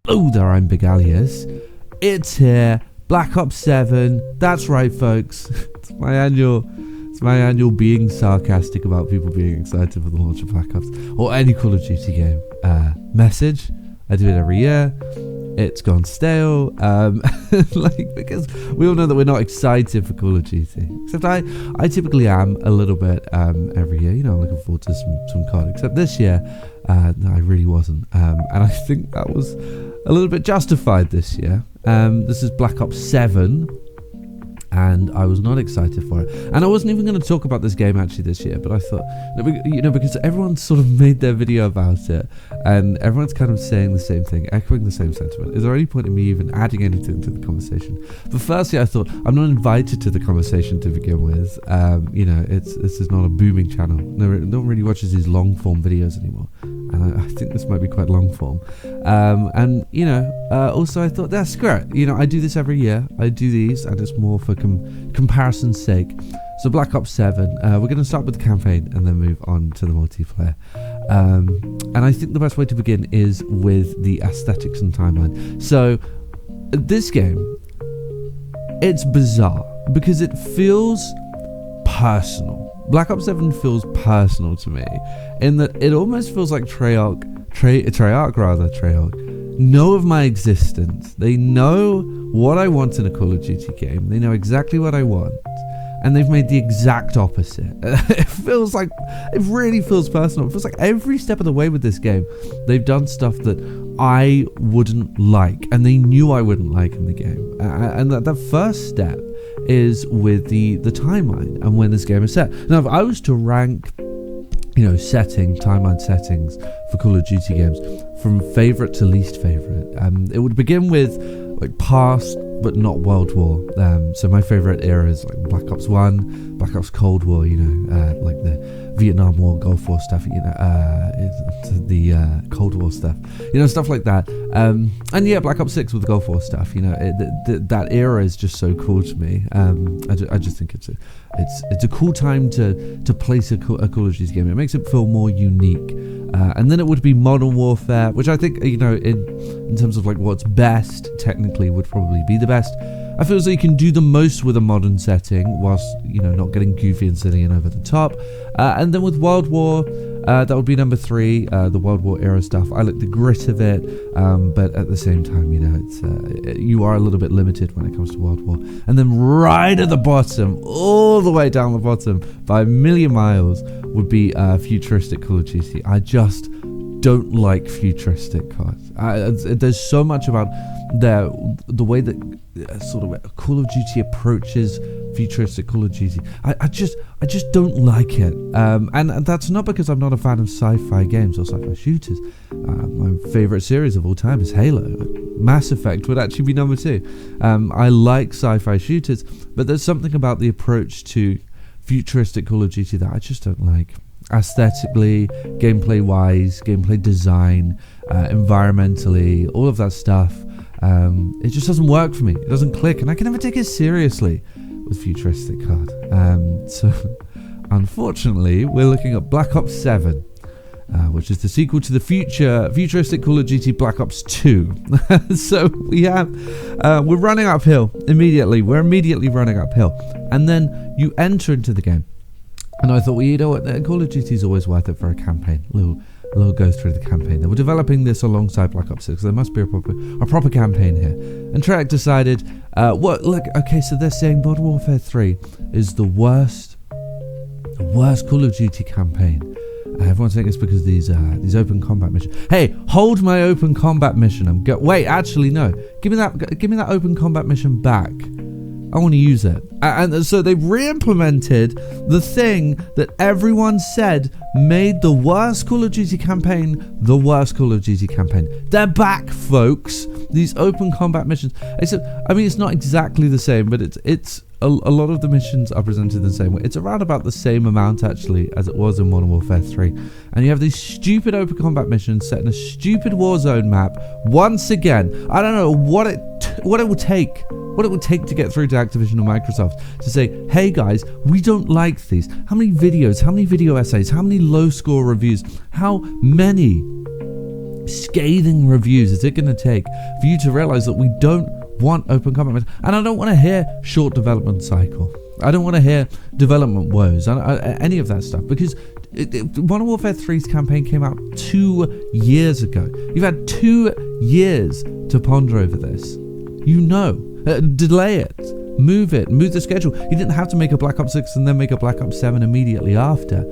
Hello there, I'm Big Alias. It's here, Black Ops 7. That's right, folks. It's my annual being sarcastic about people being excited for the launch of Black Ops or any Call of Duty game message. I do it every year. It's gone stale, because we all know that we're not excited for Call of Duty. Except I typically am a little bit every year. You know, I'm looking forward to some COD. Except this year, no, I really wasn't. And I think that was a little bit justified this year. This is Black Ops 7. And I was not excited for it. And I wasn't even going to talk about this game actually this year, but I thought, you know, because everyone sort of made their video about it, and everyone's kind of saying the same thing, echoing the same sentiment. Is there any point in me even adding anything to the conversation? But firstly, I thought, I'm not invited to the conversation to begin with. You know, this is not a booming channel. No one really watches these long form videos anymore. And I think this might be quite long form. And, you know, also I thought, that's great. You know, I do this every year. I do these, and it's more for comparison's sake. So Black Ops 7, we're going to start with the campaign and then move on to the multiplayer. And I think the best way to begin is with the aesthetics and timeline. So this game, it's bizarre because it feels personal. Black Ops 7 feels personal to me in that it almost feels like Treyarch know of my existence. They know what I want in a Call of Duty game. They know exactly what I want, and they've made the exact opposite. It really feels personal. It feels like every step of the way with this game, they've done stuff that I wouldn't like, and they knew I wouldn't like in the game. And that first step is with the timeline and when this game is set. Now, if I was to rank, you know, timeline settings for Call of Duty games from favorite to least favorite, it would begin with like past but not World War. So my favorite era is like Black Ops 1, Black Ops Cold War, you know, like the Vietnam War, Gulf War stuff, you know, the Cold War stuff, you know, stuff like that. And yeah, Black Ops 6 with the Gulf War stuff, you know, that era is just so cool to me. I just think it's a cool time to place a Call of Duty game. It makes it feel more unique. And then it would be Modern Warfare, which I think, you know, in terms of like what's best, technically would probably be the best. I feel as though you can do the most with a modern setting whilst, you know, not getting goofy and silly and over the top. And then with World War, that would be number 3, the World War era stuff. I like the grit of it, but at the same time, you know, it's you are a little bit limited when it comes to World War. And then right at the bottom, all the way down the bottom, by a million miles, would be futuristic Call of Duty. I just don't like futuristic COD. There's so much about the way that sort of Call of Duty approaches futuristic Call of Duty. I just don't like it. And that's not because I'm not a fan of sci-fi games or sci-fi shooters. My favorite series of all time is Halo. Mass Effect would actually be number 2. I like sci-fi shooters, but there's something about the approach to futuristic Call of Duty that I just don't like. Aesthetically, gameplay wise, gameplay design, environmentally, all of that stuff, it just doesn't work for me. It doesn't click, and I can never take it seriously with futuristic COD. So unfortunately, we're looking at Black Ops 7, which is the sequel to the futuristic Call of Duty Black Ops 2. So we're running uphill immediately. We're immediately running uphill, and then you enter into the game. And I thought, well, you know what, Call of Duty is always worth it for a campaign. A little go through the campaign. They were developing this alongside Black Ops 6, so there must be a proper campaign here. And Treyarch decided, okay, so they're saying Modern Warfare 3 is the worst Call of Duty campaign. Everyone's saying it's because these open combat missions. Hey, hold my open combat mission. Wait, actually no. Give me that open combat mission back. I want to use it. And so they re-implemented the thing that everyone said made the worst Call of Duty campaign the worst Call of Duty campaign. They're back, folks. These open combat missions. I mean, it's not exactly the same, but it's a lot of the missions are presented the same way. It's around about the same amount, actually, as it was in Modern Warfare 3. And you have these stupid open combat missions set in a stupid Warzone map. Once again, I don't know what it will take to get through to Activision or Microsoft to say, hey guys, we don't like these. How many videos, how many video essays, how many low score reviews, how many scathing reviews is it going to take for you to realize that we don't want open combat missions? And I don't want to hear short development cycle. I don't want to hear development woes, any of that stuff, because Modern Warfare 3's campaign came out 2 years ago. You've had 2 years to ponder over this. Delay it, move the schedule. You didn't have to make a Black Ops 6 and then make a Black Ops 7 immediately after.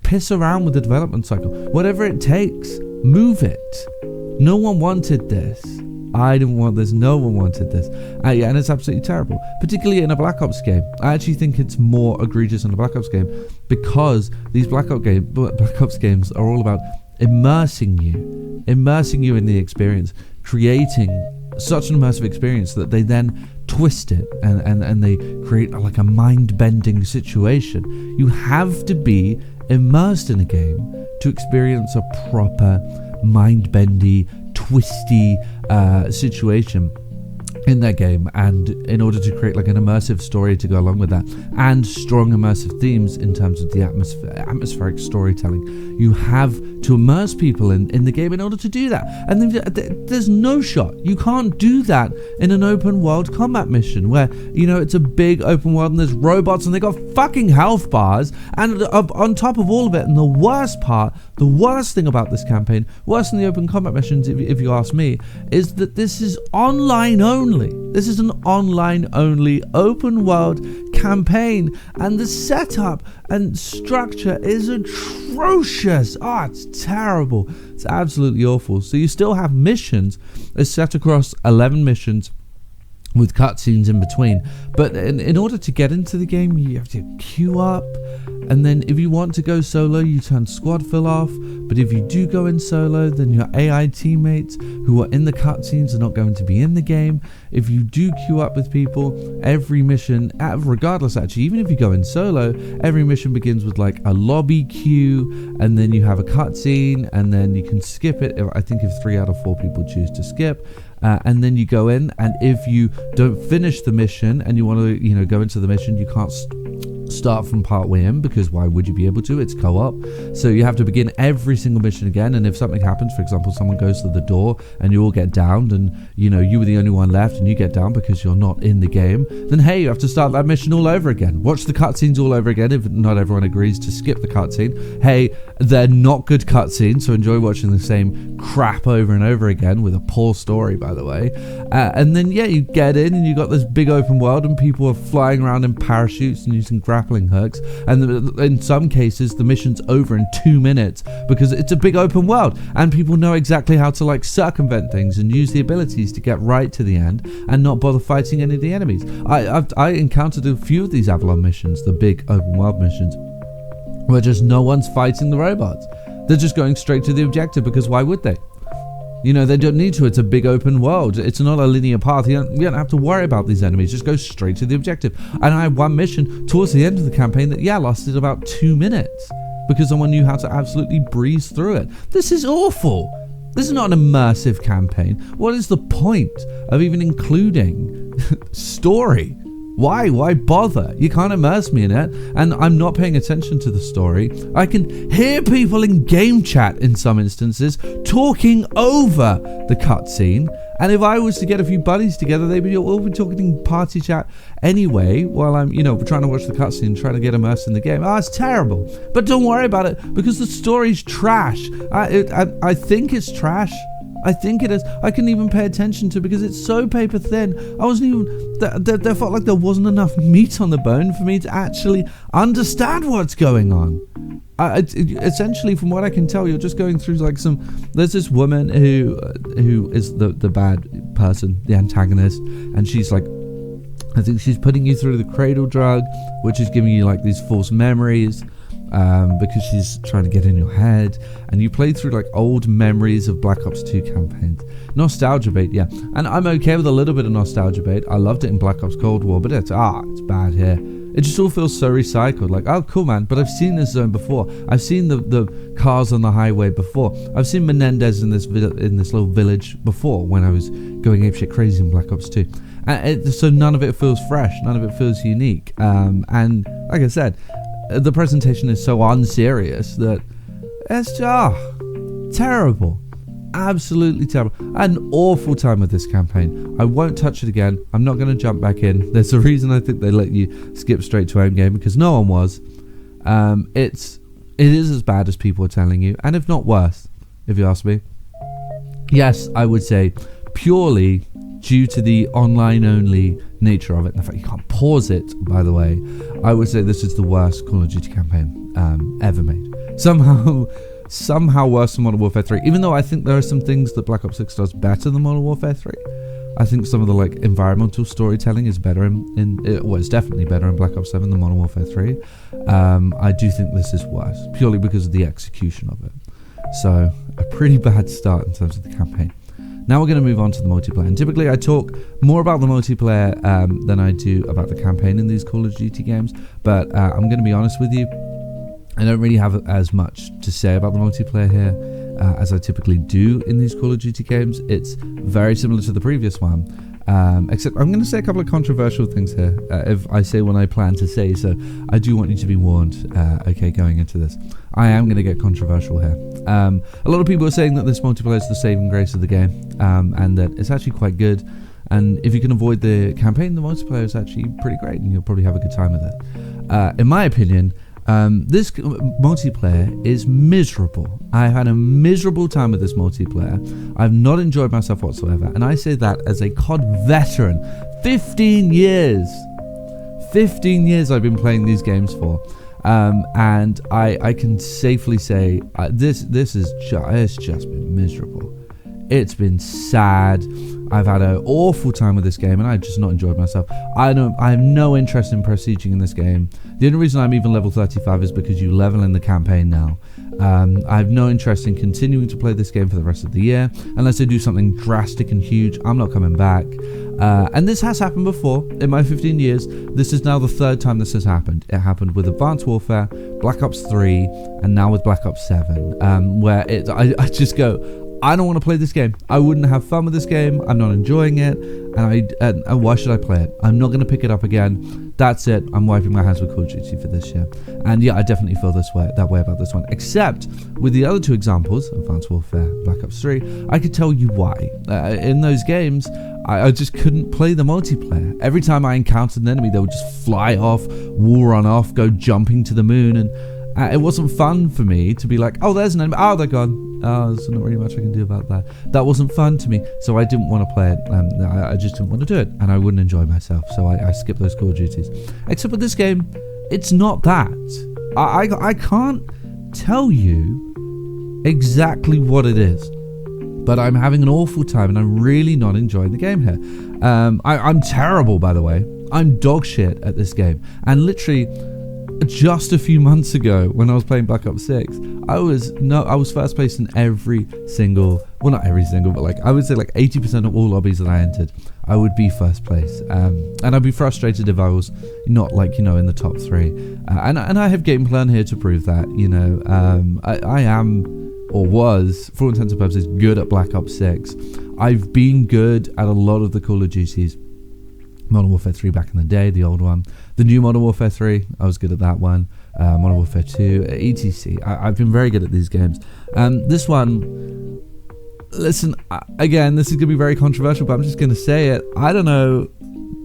Piss around with the development cycle. Whatever it takes, move it. No one wanted this. I didn't want this. No one wanted this. And it's absolutely terrible, particularly in a Black Ops game. I actually think it's more egregious in a Black Ops game because these Black Ops games are all about immersing you in the experience, creating such an immersive experience that they then twist it and they create like a mind-bending situation. You have to be immersed in a game to experience a proper mind-bendy, twisty situation in that game, and in order to create like an immersive story to go along with that, and strong immersive themes in terms of the atmospheric storytelling, you have to immerse people in the game in order to do that. And there's no shot. You can't do that in an open world combat mission where, it's a big open world and there's robots and they got fucking health bars, and on top of all of it, and the worst thing about this campaign, worse than the open combat missions if you ask me, is that this is online only. This is an online only open world campaign, and the setup and structure is atrocious. It's terrible. It's absolutely awful. So you still have missions. It's set across 11 missions with cutscenes in between, but in order to get into the game, you have to queue up, and then if you want to go solo, you turn squad fill off. But if you do go in solo, then your AI teammates who are in the cutscenes are not going to be in the game. If you do queue up with people, every mission, regardless actually, even if you go in solo, every mission begins with like a lobby queue, and then you have a cutscene, and then you can skip it. I think if 3 out of 4 people choose to skip. And then you go in, and if you don't finish the mission and you want to, go into the mission, you can't start from part way in, because why would you be able to? It's co-op. So you have to begin every single mission again, and if something happens, for example, someone goes to the door and you all get downed, and you were the only one left and you get down because you're not in the game, then hey, you have to start that mission all over again. Watch the cutscenes all over again if not everyone agrees to skip the cutscene. Hey, they're not good cutscenes, so enjoy watching the same crap over and over again with a poor story, by the way. And then you get in and you got this big open world, and people are flying around in parachutes and using grappling hooks, and in some cases the mission's over in 2 minutes because it's a big open world and people know exactly how to like circumvent things and use the abilities to get right to the end and not bother fighting any of the enemies. I encountered a few of these Avalon missions, the big open world missions, where just no one's fighting the robots. They're just going straight to the objective, because why would they? They don't need to. It's a big open world. It's not a linear path. You don't have to worry about these enemies. Just go straight to the objective. And I had one mission towards the end of the campaign that, lasted about 2 minutes because someone knew how to absolutely breeze through it. This is awful. This is not an immersive campaign. What is the point of even including story? Why bother? You can't immerse me in it, and I'm not paying attention to the story. I can hear people in game chat in some instances talking over the cutscene, and if I was to get a few buddies together, they'd be all be talking in party chat anyway while I'm, trying to watch the cutscene, trying to get immersed in the game. It's terrible. But don't worry about it, because the story's trash. I think it's trash. I think it is. I couldn't even pay attention to it because it's so paper thin. I wasn't even. There felt like there wasn't enough meat on the bone for me to actually understand what's going on. Essentially, from what I can tell, you're just going through like there's this woman who is the bad person, the antagonist, and she's like, I think she's putting you through the cradle drug, which is giving you like these false memories. Because she's trying to get in your head, and you play through like old memories of Black Ops 2 campaigns. Nostalgia bait, yeah. And I'm okay with a little bit of nostalgia bait. I loved it in Black Ops Cold War, but it's bad here. It just all feels so recycled. Like, oh, cool, man, but I've seen this zone before. I've seen the cars on the highway before. I've seen Menendez in this little village before when I was going apeshit crazy in Black Ops 2. So none of it feels fresh. None of it feels unique. And like I said, the presentation is so unserious that it's Terrible. Absolutely terrible. An awful time with this campaign. I won't touch it again. I'm not going to jump back in. There's a reason I think they let you skip straight to endgame, because no one was. It is as bad as people are telling you, and if not worse, if you ask me. Yes, I would say purely due to the online-only nature of it, and the fact you can't pause it, by the way, I would say this is the worst Call of Duty campaign ever made. Somehow worse than Modern Warfare 3, even though I think there are some things that Black Ops 6 does better than Modern Warfare 3. I think some of the like environmental storytelling is better it's definitely better in Black Ops 7 than Modern Warfare 3. I do think this is worse, purely because of the execution of it. So, a pretty bad start in terms of the campaign. Now we're going to move on to the multiplayer, and typically I talk more about the multiplayer than I do about the campaign in these Call of Duty games, but I'm going to be honest with you, I don't really have as much to say about the multiplayer here as I typically do in these Call of Duty games. It's very similar to the previous one, except I'm going to say a couple of controversial things here, if I say what I plan to say, so I do want you to be warned, okay, going into this. I am going to get controversial here. A lot of people are saying that this multiplayer is the saving grace of the game, and that it's actually quite good, and if you can avoid the campaign, the multiplayer is actually pretty great, and you'll probably have a good time with it. In my opinion, this multiplayer is miserable. I've had a miserable time with this multiplayer. I've not enjoyed myself whatsoever, and I say that as a COD veteran. 15 years I've been playing these games for, and I can safely say this is it's just been miserable. It's been sad. I've had an awful time with this game, and I've just not enjoyed myself. I have no interest in prestiging in this game. The only reason I'm even level 35 is because you level in the campaign now. I have no interest in continuing to play this game for the rest of the year. Unless they do something drastic and huge, I'm not coming back. And this has happened before. In my 15 years, this is now the third time this has happened. It happened with Advanced Warfare, Black Ops 3, and now with Black Ops 7, where I just go, I don't want to play this game. I wouldn't have fun with this game. I'm not enjoying it, and why should I play it? I'm not going to pick it up again. That's it. I'm wiping my hands with Call of Duty for this year. And yeah, I definitely feel that way about this one. Except with the other two examples, Advanced Warfare, Black Ops 3, I could tell you why. In those games, I just couldn't play the multiplayer. Every time I encountered an enemy, they would just fly off, wall run off, go jumping to the moon, and it wasn't fun for me to be like, oh, there's an enemy. Oh, they're gone. Oh, there's not really much I can do about that. That wasn't fun to me, so I didn't want to play it. I just didn't want to do it, and I wouldn't enjoy myself, so I skipped those Call of Duties. Except with this game, it's not that. I can't tell you exactly what it is, but I'm having an awful time, and I'm really not enjoying the game here. I'm terrible, by the way. I'm dog shit at this game, and literally just a few months ago when I was playing Black Ops 6, I was first place in every single, well, not every single, but like I would say like 80% of all lobbies that I entered, I would be first place, and I'd be frustrated if I was not, like, you know, in the top 3, and I have game plan here to prove that, you know. I am, or was, for all intents and purposes, good at Black Ops 6. I've been good at a lot of the Call of Duties. Modern Warfare 3 back in the day, the old one. The new Modern Warfare 3, I was good at that one. Modern Warfare 2, etc. I've been very good at these games. This one, listen, again, this is going to be very controversial, but I'm just going to say it. I don't know,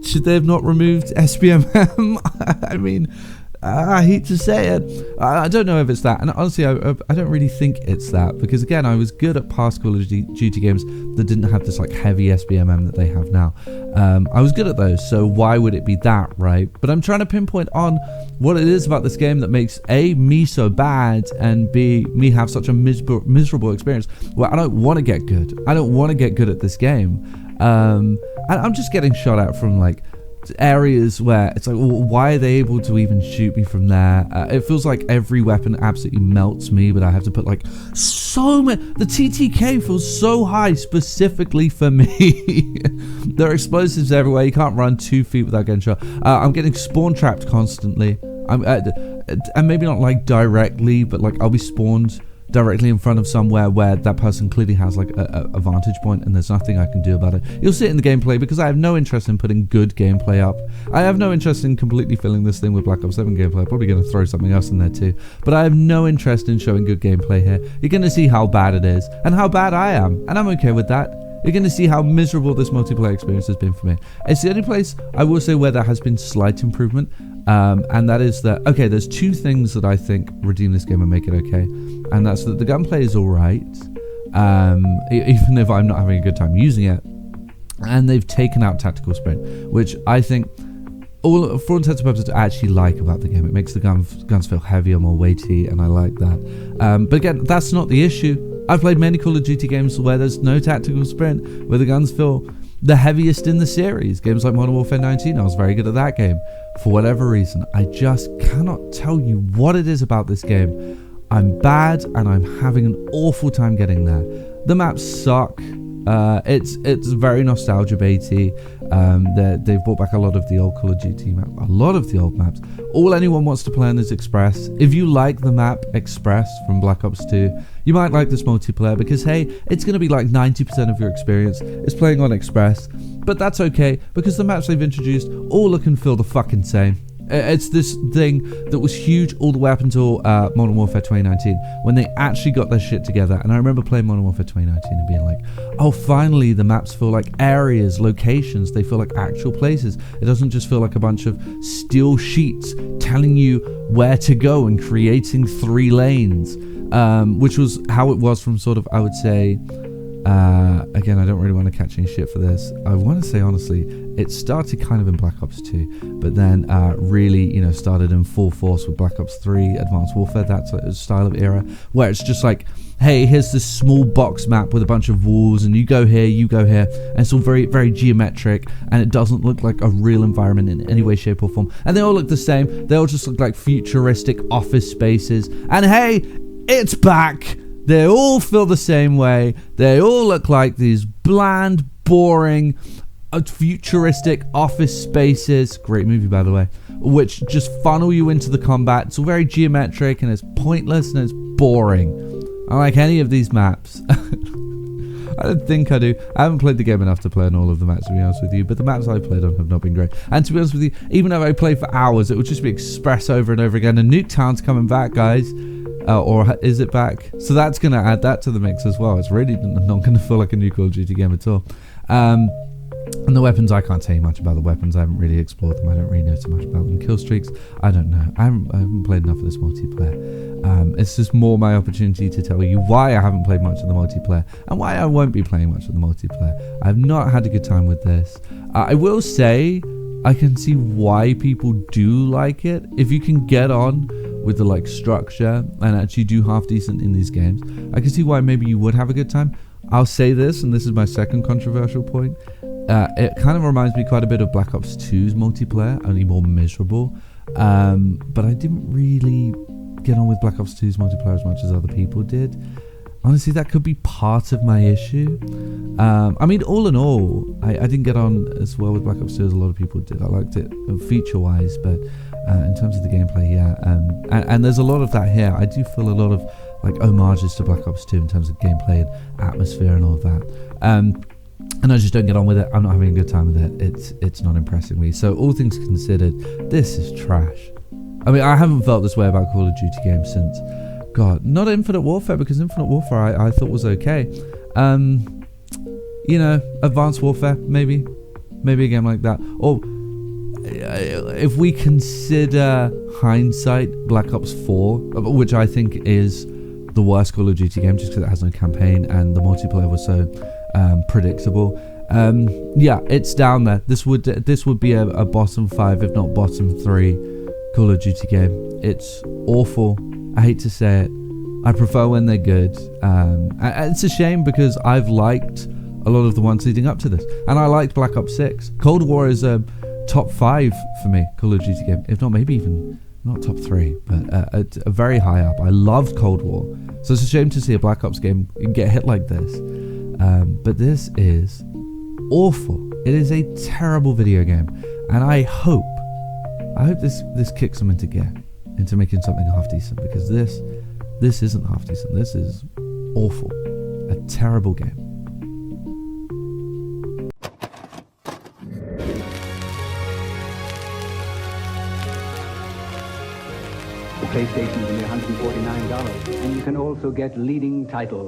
should they have not removed SBMM? I mean, I hate to say it. I don't know if it's that. And honestly, I don't really think it's that. Because again, I was good at past Call of Duty games that didn't have this like heavy SBMM that they have now. I was good at those. So why would it be that, right? But I'm trying to pinpoint on what it is about this game that makes A, me so bad, and B, me have such a miserable experience where I don't want to get good. I don't want to get good at this game. And I'm just getting shot at from like areas where it's like, well, why are they able to even shoot me from there? It feels like every weapon absolutely melts me, but I have to put like so many. The TTK feels so high specifically for me. There are explosives everywhere. You can't run 2 feet without getting shot. I'm getting spawn trapped constantly. And maybe not like directly, but like I'll be spawned directly in front of somewhere where that person clearly has like a vantage point and there's nothing I can do about it. You'll see it in the gameplay because I have no interest in putting good gameplay up. I have no interest in completely filling this thing with Black Ops 7 gameplay. I'm probably going to throw something else in there too. But I have no interest in showing good gameplay here. You're going to see how bad it is and how bad I am. And I'm okay with that. You're going to see how miserable this multiplayer experience has been for me. It's the only place I will say where there has been slight improvement. And that is that, okay, there's two things that I think redeem this game and make it okay. And that's that the gunplay is alright, even if I'm not having a good time using it. And they've taken out tactical sprint, which I think, for all intents and purposes, I actually like about the game. It makes the guns feel heavier, more weighty, and I like that. But again, that's not the issue. I've played many Call of Duty games where there's no tactical sprint, where the guns feel the heaviest in the series. Games like Modern Warfare 19, I was very good at that game. For whatever reason, I just cannot tell you what it is about this game. I'm bad and I'm having an awful time getting there. The maps suck. It's very nostalgia baity. They've brought back a lot of the old Call of Duty maps, a lot of the old maps. All anyone wants to play on is Express. If you like the map Express from Black Ops 2, you might like this multiplayer because, hey, it's going to be like 90% of your experience is playing on Express. But that's okay because the maps they've introduced all look and feel the fucking same. It's this thing that was huge all the way up until Modern Warfare 2019 when they actually got their shit together. And I remember playing Modern Warfare 2019 and being like, oh, finally the maps feel like areas, locations. They feel like actual places. It doesn't just feel like a bunch of steel sheets telling you where to go and creating 3 lanes, which was how it was from sort of, I would say, again, I don't really want to catch any shit for this. I want to say, honestly, it started kind of in Black Ops 2, but then really, started in full force with Black Ops 3, Advanced Warfare, that sort of style of era, where it's just like, hey, here's this small box map with a bunch of walls, and you go here, and it's all very, very geometric, and it doesn't look like a real environment in any way, shape, or form. And they all look the same. They all just look like futuristic office spaces. And hey, it's back! They all feel the same way. They all look like these bland, boring, futuristic office spaces. Great movie, by the way. Which just funnel you into the combat. It's all very geometric and it's pointless and it's boring. I don't like any of these maps. I don't think I do. I haven't played the game enough to play on all of the maps, to be honest with you. But the maps I've played on have not been great. And to be honest with you, even if I played for hours, it would just be Express over and over again. And Nuketown's coming back, guys. Or is it back? So that's going to add that to the mix as well. It's really not going to feel like a new Call of Duty game at all. And the weapons, I can't tell you much about the weapons. I haven't really explored them. I don't really know too much about them. Kill streaks, I don't know. I haven't played enough of this multiplayer. It's just more my opportunity to tell you why I haven't played much of the multiplayer and why I won't be playing much of the multiplayer. I've not had a good time with this. I will say I can see why people do like it. If you can get on with the structure and actually do half decent in these games, I can see why maybe you would have a good time. I'll say this, and this is my second controversial point. It kind of reminds me quite a bit of Black Ops 2's multiplayer, only more miserable. But I didn't really get on with Black Ops 2's multiplayer as much as other people did. Honestly, that could be part of my issue. I mean, all in all, I didn't get on as well with Black Ops 2 as a lot of people did. I liked it feature-wise, but in terms of the gameplay, yeah. And there's a lot of that here. I do feel a lot of homages to Black Ops 2 in terms of gameplay and atmosphere and all of that. And I just don't get on with it. I'm not having a good time with it. It's not impressing me. So all things considered, this is trash. I mean, I haven't felt this way about Call of Duty games since, God, not Infinite Warfare, because Infinite Warfare I thought was okay. Advanced Warfare, maybe a game like that. Or if we consider hindsight, Black Ops 4, which I think is the worst Call of Duty game just because it has no campaign and the multiplayer was so predictable. Yeah, it's down there. This would be a bottom 5, if not bottom 3 Call of Duty game. It's awful. I hate to say it. I prefer when they're good. And it's a shame because I've liked a lot of the ones leading up to this. And I liked Black Ops 6. Cold War is a top 5 for me, Call of Duty game. If not, maybe even not top 3, but a very high up. I loved Cold War. So it's a shame to see a Black Ops game get hit like this. But this is awful. It is a terrible video game. And I hope this kicks them into gear, into making something half decent, because this This isn't half decent. This is awful. A terrible game. The PlayStation is only $149, and you can also get leading titles.